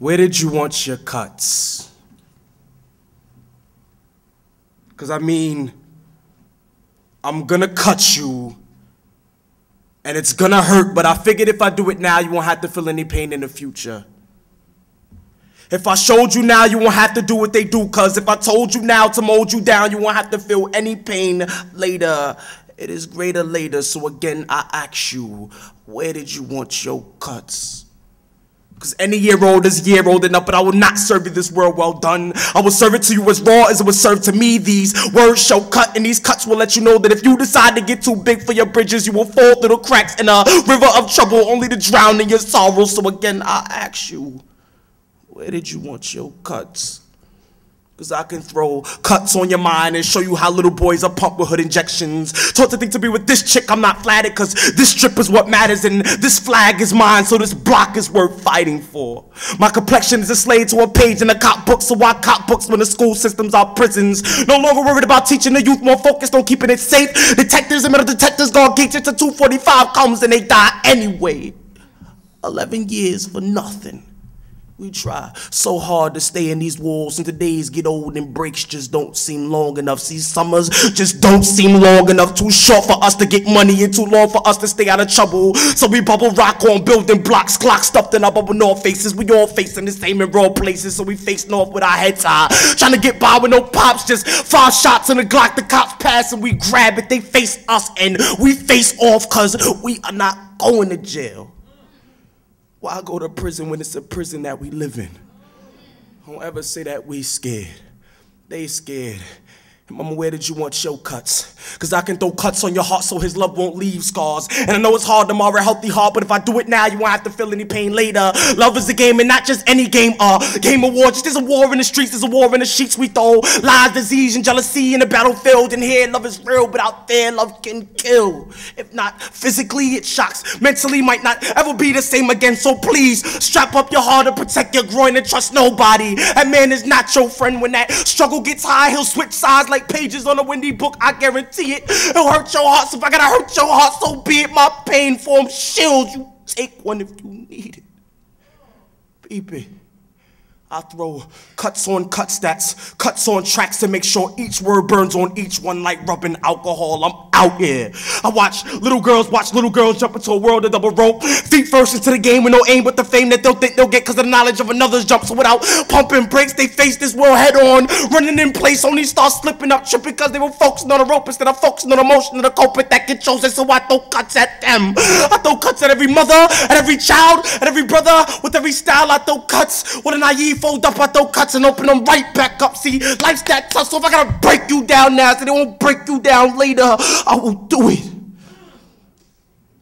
Where did you want your cuts? Because I mean, I'm gonna cut you, and it's gonna hurt, but I figured if I do it now, you won't have to feel any pain in the future. If I showed you now, you won't have to do what they do, cause if I told you now to mold you down, you won't have to feel any pain later. It is greater later, so again, I ask you, where did you want your cuts? Cause any year old is a year old enough, but I will not serve you this world well done. I will serve it to you as raw as it was served to me. These words shall cut, and these cuts will let you know that if you decide to get too big for your bridges, you will fall through the cracks in a river of trouble, only to drown in your sorrow. So again, I ask you, where did you want your cuts? Cause I can throw cuts on your mind and show you how little boys are pumped with hood injections. Taught to think to be with this chick, I'm not flattered, cause this strip is what matters and this flag is mine, so this block is worth fighting for. My complexion is a slave to a page in a cop book, so I cop books when the school systems are prisons. No longer worried about teaching the youth, more focused on keeping it safe. Detectives and metal detectors gonna gauge it to 245 comes and they die anyway. 11 years for nothing. We try so hard to stay in these walls, and the days get old and breaks just don't seem long enough. See, summers just don't seem long enough. Too short for us to get money and too long for us to stay out of trouble. So we bubble rock on building blocks, clocks stuffed in our bubble north faces. We all facing the same in raw places, so we face north with our heads high. Trying to get by with no pops, just 5 shots in the Glock. The cops pass and we grab it. They face us and we face off, cause we are not going to jail. Why go to prison when it's a prison that we live in? Don't ever say that we scared. They scared. Mama, where did you want your cuts? Cause I can throw cuts on your heart so his love won't leave scars. And I know it's hard to mar a healthy heart, but if I do it now, you won't have to feel any pain later. Love is a game, and not just any game, game of war. Just there's a war in the streets, there's a war in the sheets. We throw lies, disease, and jealousy in the battlefield. And here, love is real, but out there, love can kill. If not physically, it shocks. Mentally, might not ever be the same again. So please, strap up your heart and protect your groin and trust nobody. That man is not your friend. When that struggle gets high, he'll switch sides like pages on a windy book. I guarantee it. It'll hurt your heart, so if I gotta hurt your heart, so be it. My pain form shield. You take one if you need it. Baby, I throw cuts on cut stats, cuts on tracks to make sure each word burns on each one like rubbing alcohol. I'm out here. I watch little girls jump into a world of double rope. Feet first into the game with no aim but the fame that they'll think they'll get cause of the knowledge of another's jump. So without pumping brakes, they face this world head on. Running in place, only start slipping up, tripping because they were focusing on the rope instead of focusing on the motion of the culprit that get chosen. So I throw cuts at them. I throw cuts at every mother, at every child, at every brother. With every style I throw cuts. With a naive fold up, I throw cuts and open them right back up. See, life's that tough, so if I gotta break you down now so they won't break you down later, I will do it.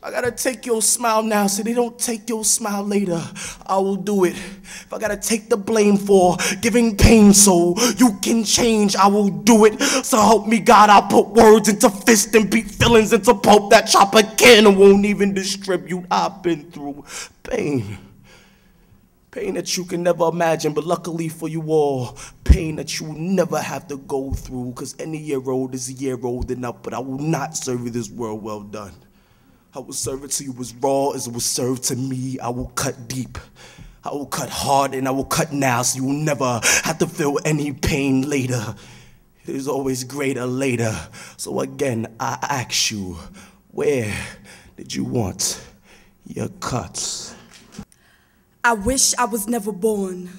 I gotta take your smile now so they don't take your smile later, I will do it. If I gotta take the blame for giving pain so you can change, I will do it. So help me God, I'll put words into fist and beat feelings into pulp that chop a can and won't even distribute. I've been through pain. Pain that you can never imagine, but luckily for you all, pain that you will never have to go through, because any year old is a year old enough, but I will not serve you this world well done. I will serve it to you as raw as it was served to me. I will cut deep, I will cut hard, and I will cut now, so you will never have to feel any pain later. It is always greater later. So again, I ask you, where did you want your cuts? I wish I was never born.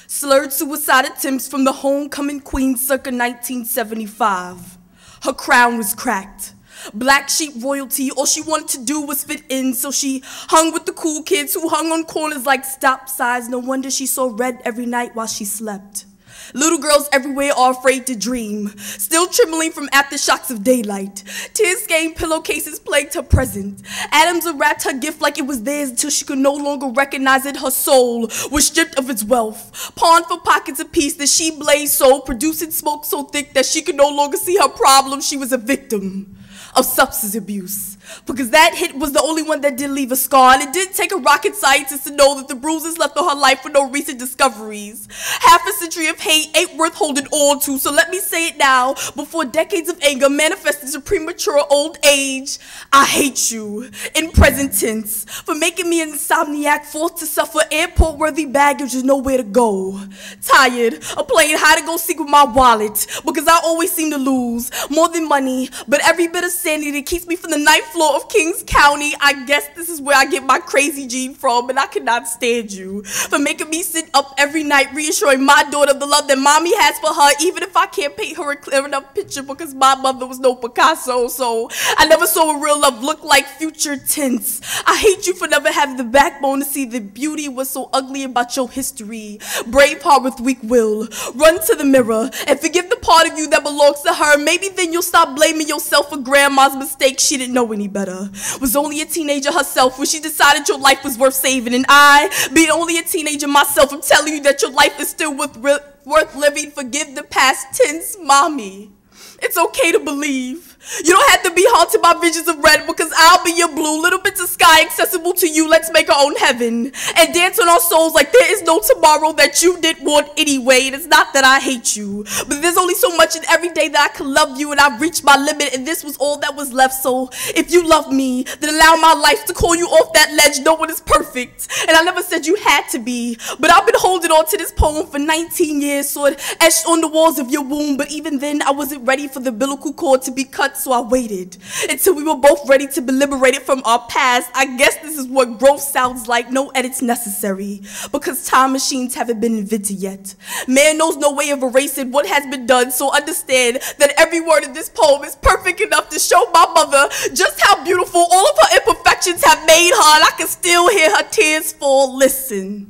Slurred suicide attempts from the homecoming queen circa 1975. Her crown was cracked. Black sheep royalty, all she wanted to do was fit in, so she hung with the cool kids who hung on corners like stop signs. No wonder she saw red every night while she slept. Little girls everywhere are afraid to dream, still trembling from aftershocks of daylight. Tear-stained pillowcases plagued her present. Atoms wrapped her gift like it was theirs until she could no longer recognize it. Her soul was stripped of its wealth, pawned for pockets of peace that she blazed so, producing smoke so thick that she could no longer see her problem. She was a victim of substance abuse. because that hit was the only one that did leave a scar, and it didn't take a rocket scientist to know that the bruises left on her life were no recent discoveries. Half a century of hate ain't worth holding on to, so let me say it now, before decades of anger manifest into premature old age. I hate you, in present tense, for making me an insomniac forced to suffer airport-worthy baggage with nowhere to go. Tired of playing hide-and-go-seek with my wallet, because I always seem to lose more than money, but every bit of sanity that keeps me from the ninth floor of Kings County. I guess this is where I get my crazy gene from, and I cannot stand you for making me sit up every night reassuring my daughter of the love that mommy has for her, even if I can't paint her a clear enough picture because my mother was no Picasso, so I never saw what real love look like future tense. I hate you for never having the backbone to see the beauty was so ugly about your history. Brave heart with weak will. Run to the mirror and forgive the part of you that belongs to her. Maybe then you'll stop blaming yourself for grandma's mistake. She didn't know any better. Was only a teenager herself when she decided your life was worth saving. And I, being only a teenager myself, am telling you that your life is still worth living. Forgive the past tense, mommy. It's okay to believe. You don't have to be haunted by visions of red, because I'll be your blue, little bits of sky accessible to you. Let's make our own heaven and dance on our souls like there is no tomorrow that you didn't want anyway. And it's not that I hate you, but there's only so much in every day that I can love you, and I've reached my limit, and this was all that was left. So if you love me, then allow my life to call you off that ledge. No one is perfect, and I never said you had to be, but I've been holding on to this poem for 19 years, so it etched on the walls of your womb. But even then, I wasn't ready for the umbilical cord to be cut, so I waited until we were both ready to be liberated from our past. I guess this is what growth sounds like. No edits necessary, because time machines haven't been invented yet. Man knows no way of erasing what has been done, so understand that every word of this poem is perfect enough to show my mother just how beautiful all of her imperfections have made her, and I can still hear her tears fall. Listen.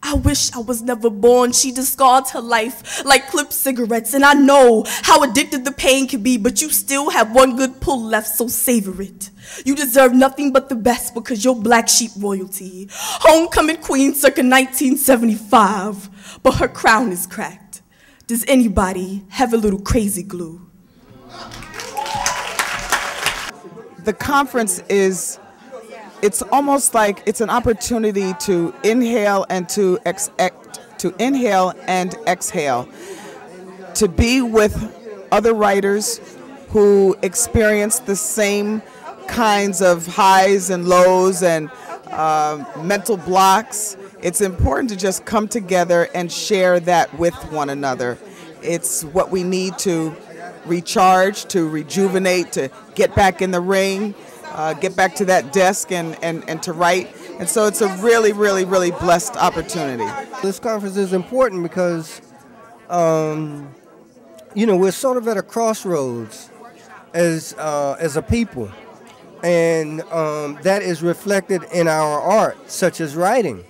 I wish I was never born. She discards her life like clipped cigarettes, and I know how addictive the pain can be, but you still have one good pull left, so savor it. You deserve nothing but the best, because you're black sheep royalty. Homecoming queen circa 1975, but her crown is cracked. Does anybody have a little crazy glue? The conference is, it's almost like it's an opportunity to inhale and to exhale, to be with other writers who experience the same kinds of highs and lows and mental blocks. It's important to just come together and share that with one another. It's what we need to recharge, to rejuvenate, to get back in the ring, get back to that desk and to write. And so it's a really, really, really blessed opportunity. This conference is important because, you know, we're sort of at a crossroads as a people. And that is reflected in our art, such as writing.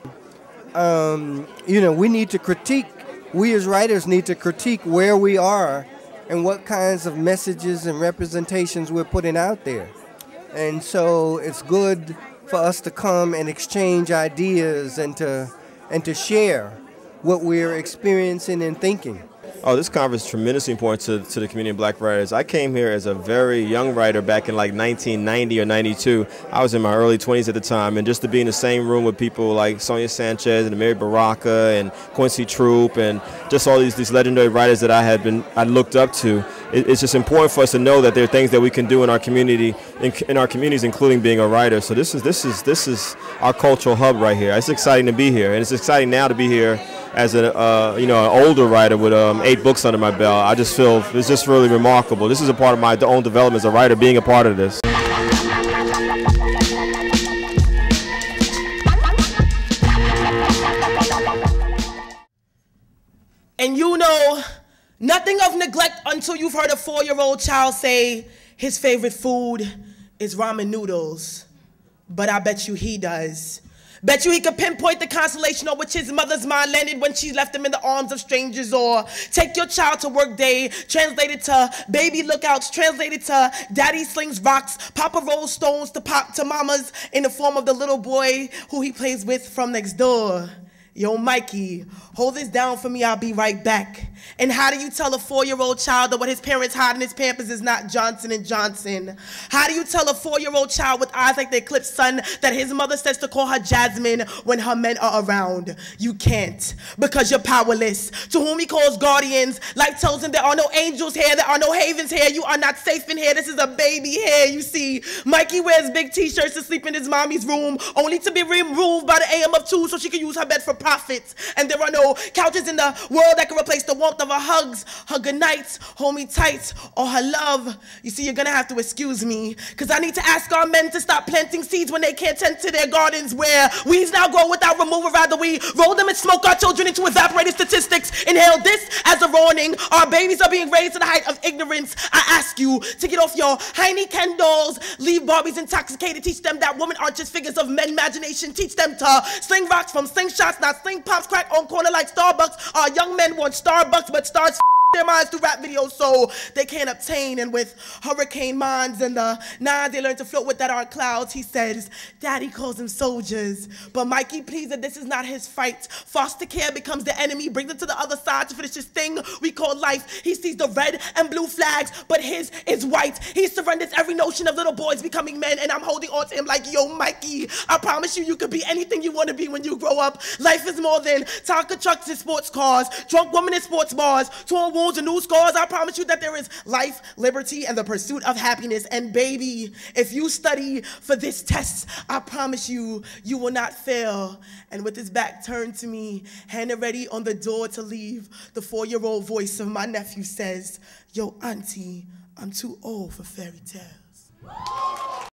You know, we need to critique, we as writers need to critique where we are and what kinds of messages and representations we're putting out there. And so it's good for us to come and exchange ideas and to share what we're experiencing and thinking. Oh, this conference is tremendously important to the community of black writers. I came here as a very young writer back in like 1990 or 92. I was in my early 20s at the time, and just to be in the same room with people like Sonia Sanchez and Mary Baraka and Quincy Troop and just all these legendary writers that I looked up to, it's just important for us to know that there are things that we can do in our community, in our communities, including being a writer. So this is our cultural hub right here. It's exciting to be here, and it's exciting now to be here as an older writer with 8 books under my belt. I just feel it's just really remarkable. This is a part of my own development as a writer, being a part of this. And you know nothing of neglect until you've heard a 4-year-old child say his favorite food is ramen noodles. But I bet you he does. Bet you he could pinpoint the constellation on which his mother's mind landed when she left him in the arms of strangers. Or take your child to work day, translated to baby lookouts, translated to daddy slings rocks, papa rolls stones to mamas in the form of the little boy who he plays with from next door. Yo, Mikey, hold this down for me, I'll be right back. And how do you tell a 4-year-old child that what his parents hide in his Pampers is not Johnson & Johnson? How do you tell a 4-year-old child with eyes like the eclipse sun that his mother says to call her Jasmine when her men are around? You can't, because you're powerless. To whom he calls guardians, life tells him there are no angels here, there are no havens here, you are not safe in here, this is a baby here, you see. Mikey wears big t-shirts to sleep in his mommy's room, only to be removed by the AM of 2 so she can use her bed for profits. And there are no couches in the world that can replace the warmth of her hugs, her good nights, hold me tight, or her love. You see, you're gonna have to excuse me, because I need to ask our men to stop planting seeds when they can't tend to their gardens, where weeds now grow without removal. Rather we roll them and smoke our children into evaporated statistics. Inhale this as a warning. Our babies are being raised to the height of ignorance. I ask you to get off your Heine Ken dolls, leave Barbies intoxicated, teach them that women aren't just figures of men imagination, teach them to sling rocks from slingshots, not sling pops, crack on corner like Starbucks. Our young men want Starbucks, but stars their minds through rap videos so they can't obtain. And with hurricane minds and the nines they learn to float with that aren't clouds, he says, Daddy calls them soldiers. But Mikey pleads that this is not his fight. Foster care becomes the enemy, brings him to the other side to finish this thing we call life. He sees the red and blue flags, but his is white. He surrenders every notion of little boys becoming men, and I'm holding on to him like, yo, Mikey, I promise you, you could be anything you want to be when you grow up. Life is more than Tonka trucks and sports cars, drunk women in sports bars, torn wounds and new scars. I promise you that there is life, liberty, and the pursuit of happiness. And baby, if you study for this test, I promise you, you will not fail. And with his back turned to me, hand ready on the door to leave, the 4-year-old voice of my nephew says, yo, auntie, I'm too old for fairy tales.